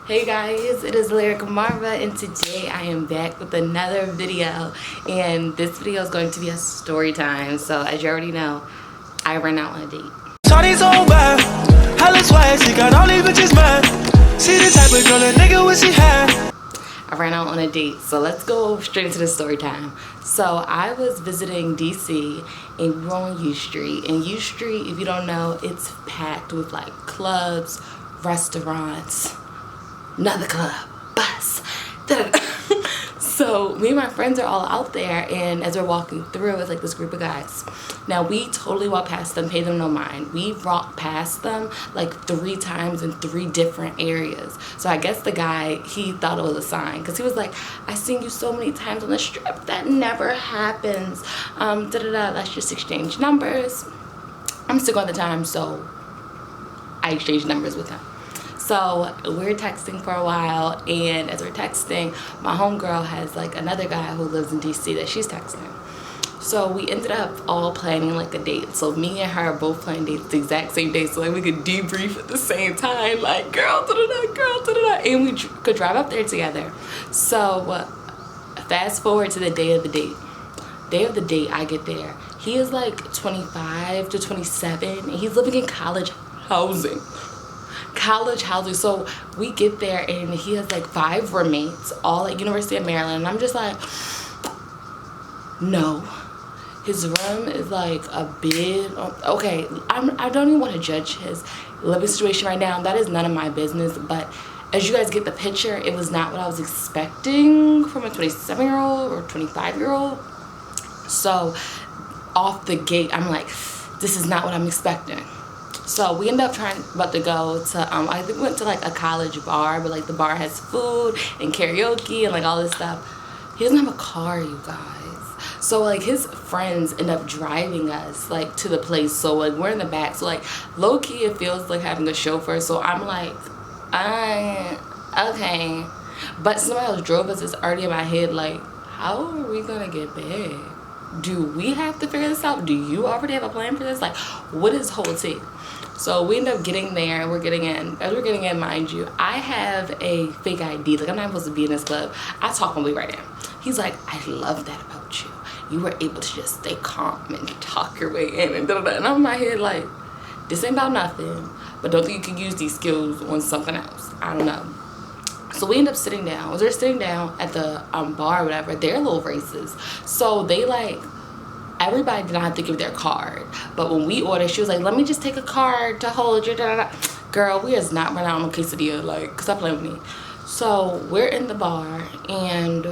Hey guys, it is Lyric Marva, and today I am back with another video, and this video is going to be a story time. So as you already know, I ran out on a date. Shawty's over, hella swag, she got all these bitches mad. See the type of girl a nigga wish she had. I ran out on a date, so let's go straight into the story time. So I was visiting DC, and we were on U Street. And U Street, if you don't know, it's packed with like clubs, restaurants, another club, bus. So me and my friends are all out there, and as we're walking through, it's like this group of guys. Now we totally walk past them, pay them no mind. We walked past them like 3 times in 3 different areas. So I guess the guy, he thought it was a sign, because he was like, I seen you so many times on the strip, that never happens. Let's just exchange numbers. I'm still on the time, so I exchanged numbers with him. So we're texting for a while, and as we're texting, my homegirl has like another guy who lives in DC that she's texting. So we ended up all planning like a date. So me and her are both planning dates the exact same day, so like we could debrief at the same time, like girl, and we could drive up there together. So fast forward to the day of the date. Day of the date, I get there. He is like 25 to 27, and he's living in college housing. So we get there, and he has like 5 roommates, all at University of Maryland, and I'm just like, no. His room is like a bit, okay, I don't even want to judge his living situation right now. That is none of my business, but as you guys get the picture, it was not what I was expecting from a 27-year-old or 25-year-old. So off the gate, I'm like, this is not what I'm expecting. So we ended up about to go to, I think we went to like a college bar, but like the bar has food and karaoke and like all this stuff. He doesn't have a car, you guys. So like his friends end up driving us like to the place. So like we're in the back. So like low key it feels like having a chauffeur. So I'm like, okay. But somebody else drove us. It's already in my head like, how are we gonna get back? Do we have to figure this out? Do you already have a plan for this? Like, what is whole tea? So we end up getting there, and we're getting in. As we're getting in, mind you, I have a fake ID. Like, I'm not supposed to be in this club. I talk my way right in. He's like, I love that about you. You were able to just stay calm and talk your way in, and da-da-da. And I'm in my head like, this ain't about nothing, but don't think you can use these skills on something else. I don't know. So we end up sitting down. As they're sitting down at the bar or whatever, they're little racist. So they like, everybody did not have to give their card. But when we ordered, she was like, let me just take a card to hold your da-da-da. Girl, we is not running out on quesadilla. Like, stop playing with me. So we're in the bar, and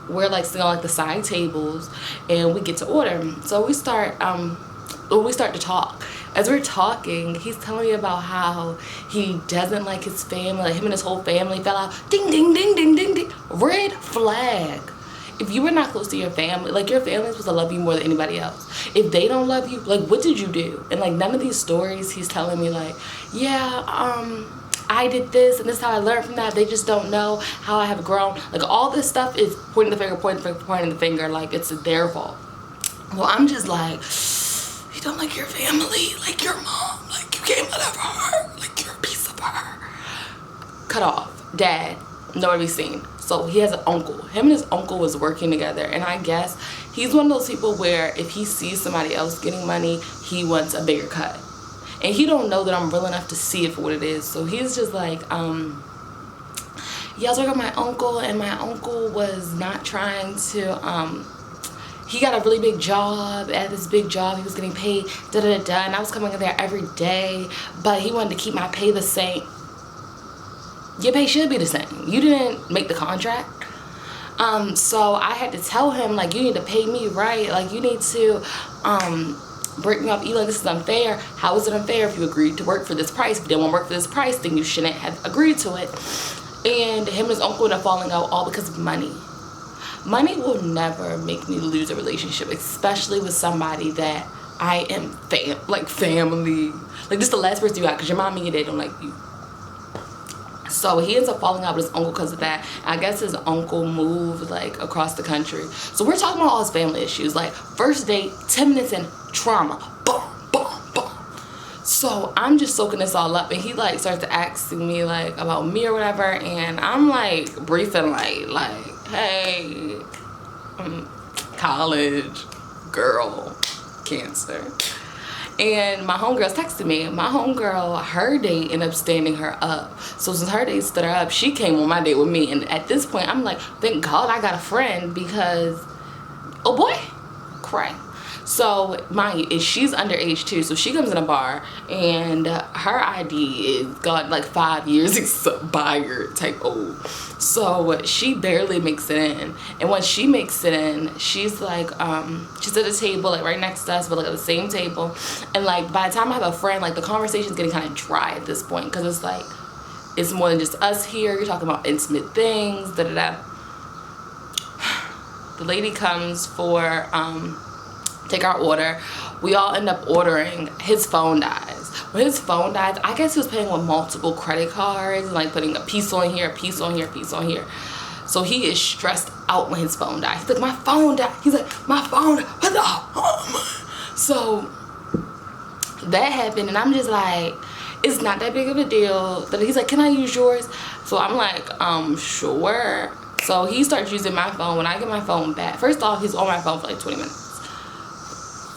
we're like sitting on like the side tables, and we get to order. So we start to talk. As we're talking, he's telling me about how he doesn't like his family, like him and his whole family fell out. Ding, ding, ding, ding, ding, ding. Red flag. If you were not close to your family, like your family's supposed to love you more than anybody else. If they don't love you, like what did you do? And like none of these stories he's telling me like, yeah, I did this and this is how I learned from that. They just don't know how I have grown. Like all this stuff is pointing the finger, like it's their fault. Well, I'm just like, you don't like your family, like your mom, like you can't love her, like you're a piece of her. Cut off. Dad, nowhere to be seen. So he has an uncle. Him and his uncle was working together, and I guess he's one of those people where if he sees somebody else getting money, he wants a bigger cut. And he don't know that I'm real enough to see it for what it is. So he's just like, yeah, I was working with my uncle, and my uncle was not trying to, he got a really big job. At this big job, he was getting paid, da-da-da-da, and I was coming in there every day, but he wanted to keep my pay the same. Your pay should be the same. You didn't make the contract. So I had to tell him, like, you need to pay me right. Like, you need to break me off. Eli, this is unfair. How is it unfair if you agreed to work for this price? If you didn't want to work for this price, then you shouldn't have agreed to it. And him and his uncle ended up falling out all because of money. Money will never make me lose a relationship, especially with somebody that I am family. Like, this is the last person you got, because your mom and your dad don't like you. So he ends up falling out with his uncle because of that. I guess his uncle moved like across the country. So we're talking about all his family issues. Like first date, 10 minutes in, trauma. Boom, boom, boom. So I'm just soaking this all up, and he like starts to asking me like about me or whatever, and I'm like briefing like hey, college girl, cancer. And my homegirl's texting me. My homegirl, her date ended up standing her up. So since her date stood her up, she came on my date with me. And at this point, I'm like, thank God I got a friend, because, oh boy, cray. So she's underage too, so she comes in a bar, and her ID is got like 5 years expired type old. So she barely makes it in, and when she makes it in, she's like she's at a table like right next to us, but like at the same table, and like by the time I have a friend, like the conversation's getting kind of dry at this point, because it's like it's more than just us here. You're talking about intimate things, da da da. The lady comes for take our order. We all end up ordering. His phone dies. When his phone dies, I guess he was paying with multiple credit cards and like putting a piece on here, a piece on here, a piece on here. So he is stressed out when his phone dies. He's like, my phone died. He's like, my phone, what the? So that happened, and I'm just like, it's not that big of a deal. But he's like, can I use yours? So I'm like, sure. So he starts using my phone. When I get my phone back, first off, he's on my phone for like 20 minutes.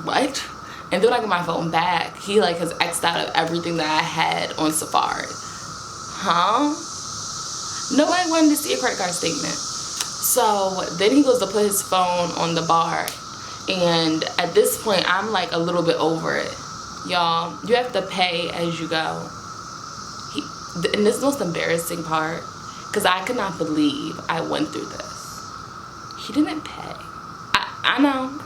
What? And then when I get my phone back, he like has X'd out of everything that I had on Safari. Huh? Nobody wanted to see a credit card statement. So then he goes to put his phone on the bar, and at this point I'm like a little bit over it. Y'all, you have to pay as you go. And this is the most embarrassing part, because I could not believe I went through this. He didn't pay. I know.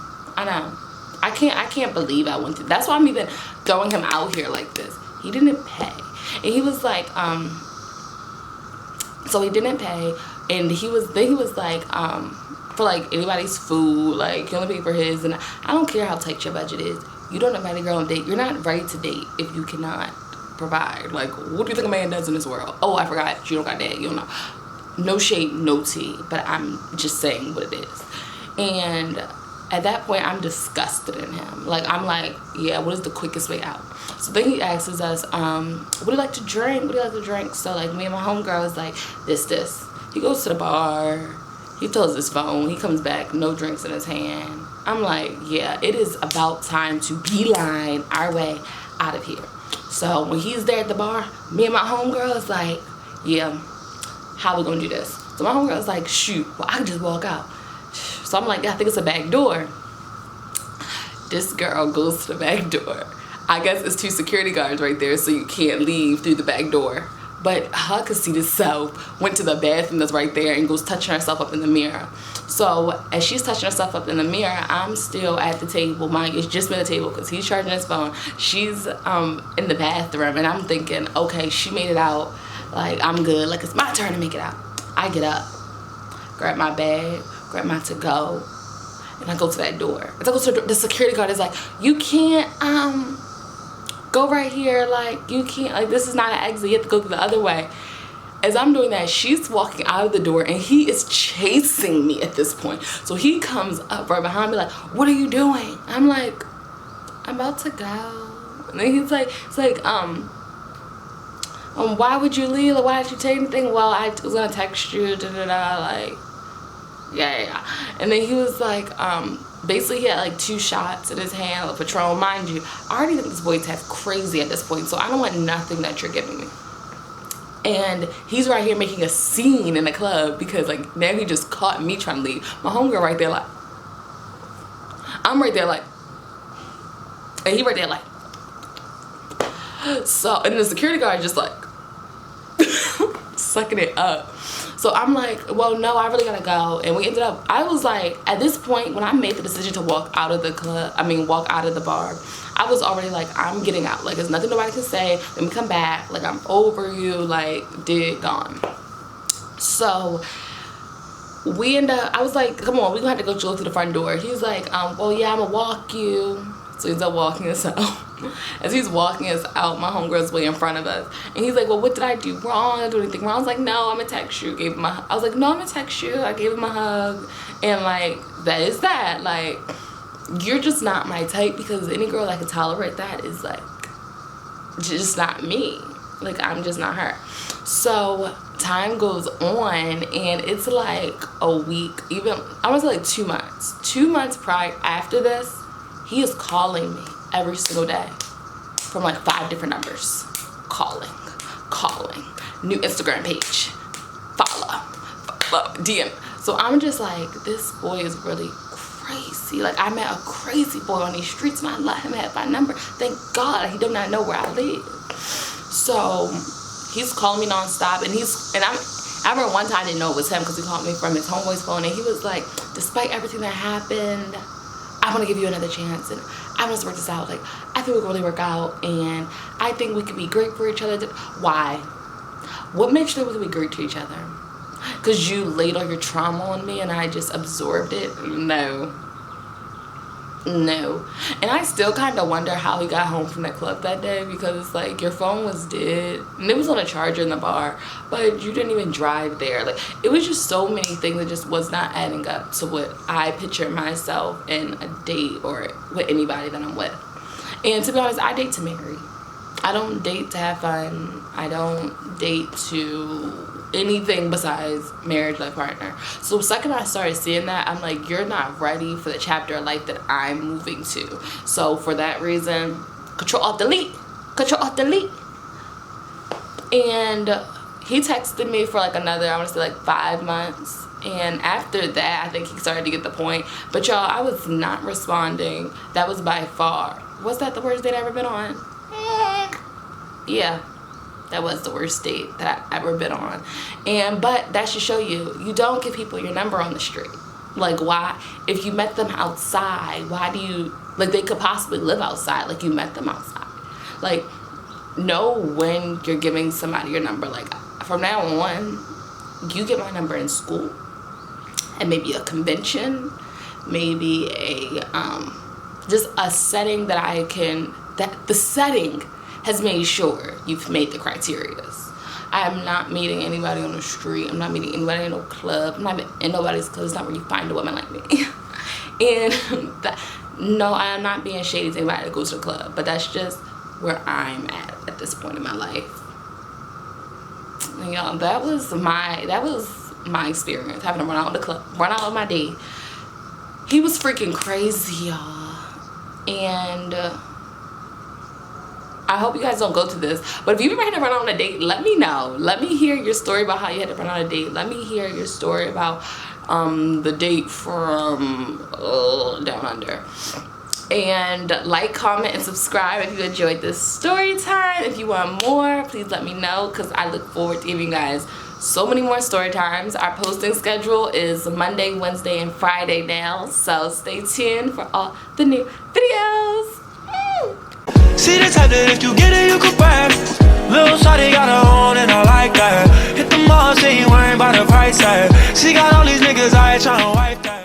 I can't believe I went through. That's why I'm even throwing him out here like this. He didn't pay. And he was like, so he didn't pay, and he was like, for like anybody's food, like you only pay for his, and I don't care how tight your budget is. You don't invite a girl on a date. You're not ready to date if you cannot provide. Like, what do you think a man does in this world? Oh, I forgot, you don't got that. You don't know. No shade, no tea, but I'm just saying what it is. And at that point, I'm disgusted in him. Like, I'm like, yeah, what is the quickest way out? So then he asks us, what do you like to drink? What do you like to drink? So, like, me and my homegirl is like, this. He goes to the bar. He fills his phone. He comes back, no drinks in his hand. I'm like, yeah, it is about time to beeline our way out of here. So when he's there at the bar, me and my homegirl is like, yeah, how we gonna do this? So my homegirl is like, shoot, well, I can just walk out. So I'm like, I think it's a back door. This girl goes to the back door. I guess it's 2 security guards right there, so you can't leave through the back door. But her conceited self went to the bathroom that's right there and goes touching herself up in the mirror. So as she's touching herself up in the mirror, I'm still at the table. It's just been a table because he's charging his phone. She's in the bathroom, and I'm thinking, okay, she made it out. Like, I'm good. Like, it's my turn to make it out. I get up, grab my bag, grab my to-go, and I go to that door. As I go to the security guard is like, you can't go right here. Like, you can't, like, this is not an exit. You have to go through the other way. As I'm doing that, she's walking out of the door, and he is chasing me at this point. So he comes up right behind me like, what are you doing? I'm like, I'm about to go. And then he's like, why would you leave? Like, why didn't you take anything? Well, I was gonna text you, like, yeah. And then he was like, basically he had like 2 shots in his hand of Patron. Mind you, I already think this boy's half crazy at this point, so I don't want nothing that you're giving me. And he's right here making a scene in the club because, like, now he just caught me trying to leave. My homegirl right there like, I'm right there like, and he right there like. So, and the security guard just like sucking it up. So I'm like, well, no, I really gotta go. And we ended up, I was like, at this point, when I made the decision to walk out of the club, walk out of the bar, I was already like, I'm getting out. Like, there's nothing nobody can say. Let me come back. Like, I'm over you. Like, gone. So we end up, I was like, come on, we're gonna have to go through the front door. He's like, well, yeah, I'm gonna walk you. So he ends up walking us out. As he's walking us out, my homegirl's way in front of us. And he's like, well, what did I do wrong? I didn't do anything wrong. I was like, no, I'm gonna text you. I was like, no, I'm gonna text you. I gave him a hug. And, like, that is that. Like, you're just not my type, because any girl that can tolerate that is, like, just not me. Like, I'm just not her. So time goes on, and it's like a week, even I was like 2 months. 2 months prior after this, he is calling me every single day from like 5 different numbers. Calling, new Instagram page, follow, DM. So I'm just like, this boy is really crazy. Like, I met a crazy boy on these streets, and I let him have my number. Thank God he did not know where I live. So he's calling me nonstop, and I remember one time I didn't know it was him because he called me from his homeboy's phone, and he was like, despite everything that happened, I want to give you another chance, and I want us to work this out. Like, I think we can really work out, and I think we could be great for each other. Why? What makes you think we could be great to each other? Because you laid all your trauma on me and I just absorbed it? No. And I still kind of wonder how he got home from that club that day, because like, your phone was dead and it was on a charger in the bar, but you didn't even drive there. Like, it was just so many things that just was not adding up to what I picture myself in a date or with anybody that I'm with. And to be honest, I date to marry. I don't date to have fun. I don't date to anything besides marriage, life partner. So the second I started seeing that, I'm like, you're not ready for the chapter of life that I'm moving to. So for that reason, Control Alt Delete. And he texted me for like another, I want to say like 5 months. And after that, I think he started to get the point. But y'all, I was not responding. That was by far, was that the worst date I've ever been on? Yeah, that was the worst date that I've ever been on. But that should show you don't give people your number on the street. Like, why? If you met them outside, why do you, like, they could possibly live outside. Like, you met them outside. Like, know when you're giving somebody your number. Like, from now on, you get my number in school, and maybe a convention, maybe just a setting that I can, that the setting has made sure you've made the criterias. I'm not meeting anybody on the street. I'm not meeting anybody in no club. I'm not in nobody's club. It's not where you find a woman like me. And no, I'm not being shady to anybody that goes to the club, but that's just where I'm at this point in my life. And y'all, that was my experience, having to run out of the club, run out of my date. He was freaking crazy, y'all. And I hope you guys don't go to this, but if you've ever had to run out on a date, let me know. Let me hear your story about how you had to run on a date. Let me hear your story about the date from down under. And like, comment, and subscribe if you enjoyed this story time. If you want more, please let me know, because I look forward to giving you guys so many more story times. Our posting schedule is Monday, Wednesday, and Friday now, so stay tuned for all the new videos. See the type that if you get it, you can grab. Little shawty got her own and I like that. Hit the mall, she ain't worrying about the price tag.